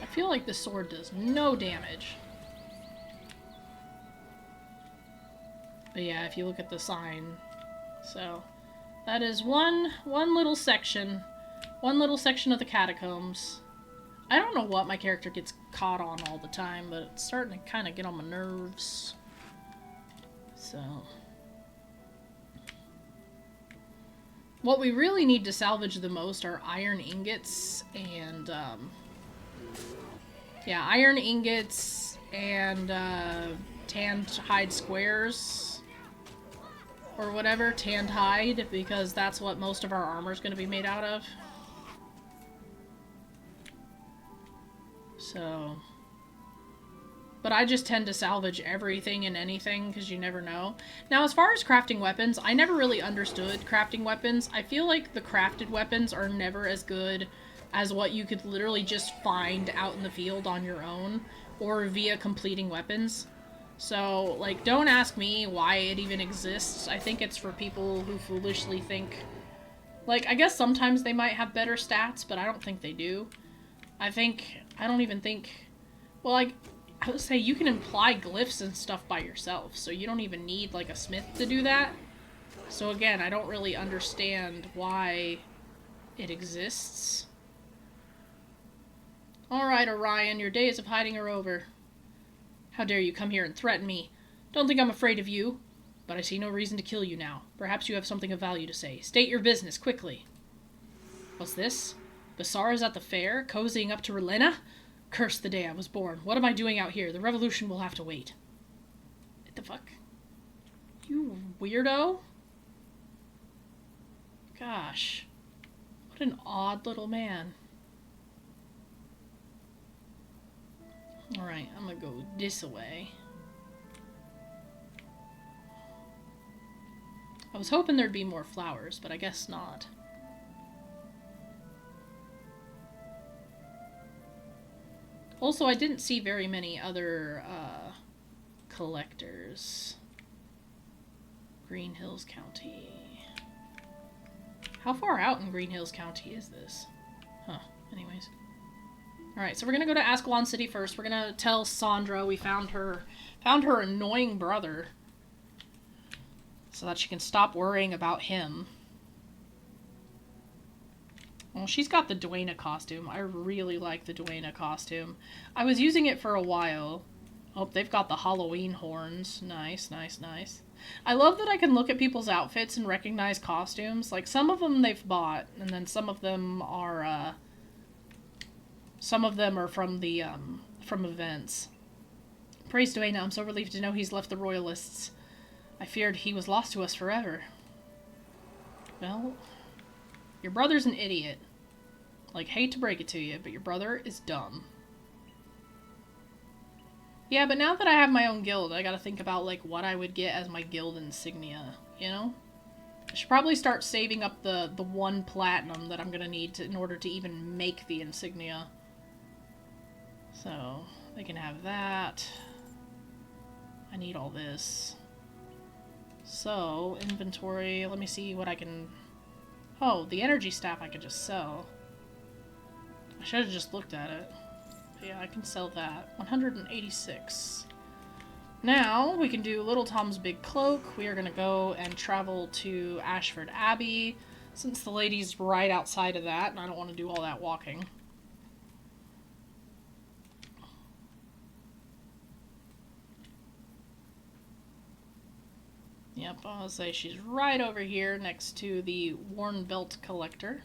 I feel like the sword does no damage. But yeah, if you look at the sign. So, that is one little section. One little section of the catacombs. I don't know what my character gets caught on all the time, but it's starting to kind of get on my nerves. So... what we really need to salvage the most are iron ingots and, yeah, iron ingots and, tanned hide squares. Or whatever, tanned hide, because that's what most of our armor is going to be made out of. So... but I just tend to salvage everything and anything, because you never know. Now, as far as crafting weapons, I never really understood crafting weapons. I feel like the crafted weapons are never as good as what you could literally just find out in the field on your own, or via completing weapons. So, like, don't ask me why it even exists. I think it's for people who foolishly think... like, I guess sometimes they might have better stats, but I don't think they do. I don't even think... well, like... I would say you can imply glyphs and stuff by yourself, so you don't even need, like, a smith to do that. So again, I don't really understand why it exists. Alright, Orion, your days of hiding are over. How dare you come here and threaten me? Don't think I'm afraid of you, but I see no reason to kill you now. Perhaps you have something of value to say. State your business, quickly. What's this? Basara's at the fair, cozying up to Relena? Curse the day I was born. What am I doing out here? The revolution will have to wait. What the fuck? You weirdo? Gosh. What an odd little man. Alright, I'm gonna go this way. I was hoping there'd be more flowers, but I guess not. Also, I didn't see very many other, collectors. Green Hills County. How far out in Green Hills County is this? Huh. Anyways. Alright, so we're gonna go to Ascalon City first. We're gonna tell Sandra we found her annoying brother. So that she can stop worrying about him. Well, she's got the Duena costume. I really like the Duena costume. I was using it for a while. Oh, they've got the Halloween horns. Nice, nice, nice. I love that I can look at people's outfits and recognize costumes. Like, some of them they've bought, and then some of them are from the, from events. Praise Duena, I'm so relieved to know he's left the Royalists. I feared he was lost to us forever. Well... your brother's an idiot. Like, hate to break it to you, but your brother is dumb. Yeah, but now that I have my own guild, I gotta think about, like, what I would get as my guild insignia, you know? I should probably start saving up the 1 platinum that I'm gonna need in order to even make the insignia. So, they can have that. I need all this. So, inventory, let me see what I can... oh, the energy staff I could just sell. I should have just looked at it. But yeah, I can sell that. 186. Now, we can do Little Tom's Big Cloak. We are going to go and travel to Ashford Abbey, since the lady's right outside of that, and I don't want to do all that walking. Yep, I'll say she's right over here next to the Worn Belt Collector.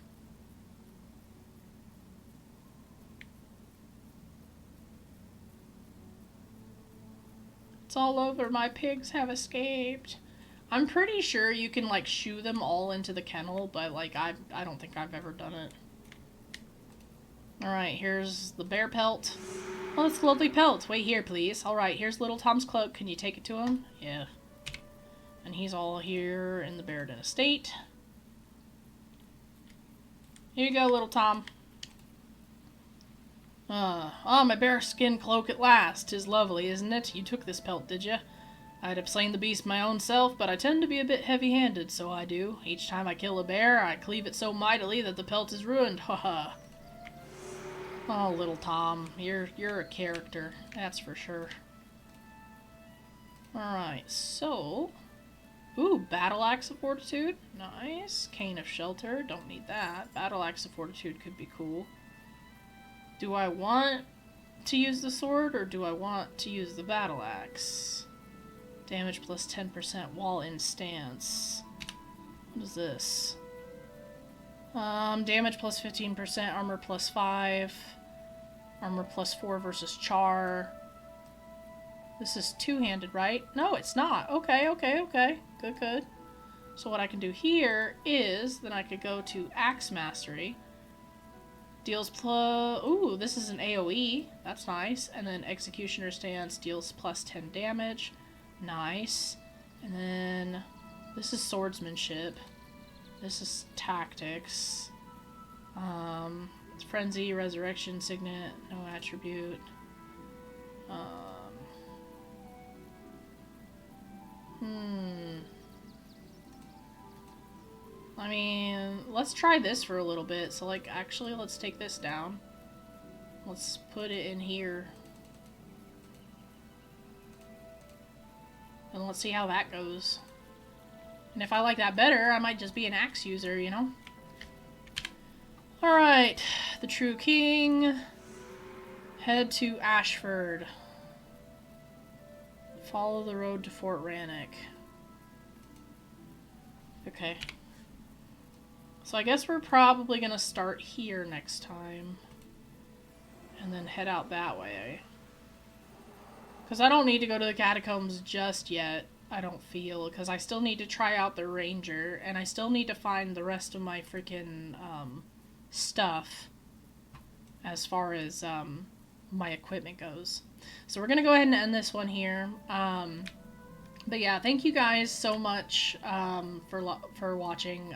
It's all over, my pigs have escaped. I'm pretty sure you can, like, shoo them all into the kennel, but, like, I don't think I've ever done it. Alright, here's the bear pelt. Oh, it's a lovely pelt. Wait here, please. Alright, here's Little Tom's cloak. Can you take it to him? Yeah. And he's all here in the Barradin Estate. Here you go, Little Tom. My bearskin cloak at last. 'Tis lovely, isn't it? You took this pelt, did ya? I'd have slain the beast my own self, but I tend to be a bit heavy-handed, so I do. Each time I kill a bear, I cleave it so mightily that the pelt is ruined. Ha-ha. Oh, Little Tom, you're a character, that's for sure. Alright, so... ooh, Battle Axe of Fortitude. Nice. Cane of Shelter. Don't need that. Battle Axe of Fortitude could be cool. Do I want to use the sword, or do I want to use the battle axe? Damage plus 10% while in stance. What is this? Damage plus 15%, armor plus 5. Armor plus 4 versus char. This is two-handed, right? No, it's not. Okay, okay, okay. Good, good. So what I can do here is, then I could go to Axe Mastery. Deals plus... Ooh, this is an AoE. That's nice. And then Executioner Stance deals plus 10 damage. Nice. And then this is Swordsmanship. This is Tactics. Frenzy, Resurrection, Signet, no attribute. I mean, let's try this for a little bit. So, like, actually, let's take this down. Let's put it in here. And let's see how that goes. And if I like that better, I might just be an axe user, you know? Alright, the True King. Head to Ashford. Follow the road to Fort Rannoch. Okay. So I guess we're probably gonna start here next time. And then head out that way. Because I don't need to go to the catacombs just yet, I don't feel. Because I still need to try out the ranger. And I still need to find the rest of my freaking stuff. As far as my equipment goes. So we're going to go ahead and end this one here. But yeah, thank you guys so much for watching.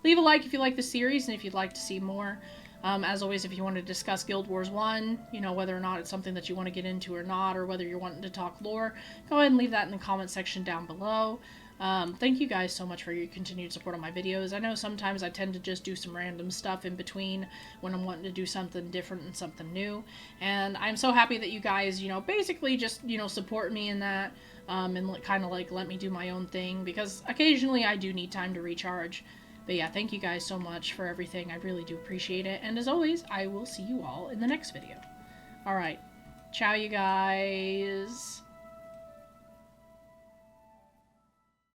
Leave a like if you like the series and if you'd like to see more. As always, if you want to discuss Guild Wars 1, you know, whether or not it's something that you want to get into or not, or whether you're wanting to talk lore, go ahead and leave that in the comment section down below. Thank you guys so much for your continued support on my videos. I know sometimes I tend to just do some random stuff in between when I'm wanting to do something different and something new. And I'm so happy that you guys, you know, basically just, you know, support me in that, and kind of like let me do my own thing, because occasionally I do need time to recharge. But yeah, thank you guys so much for everything. I really do appreciate it. And as always, I will see you all in the next video. Alright. Ciao, you guys.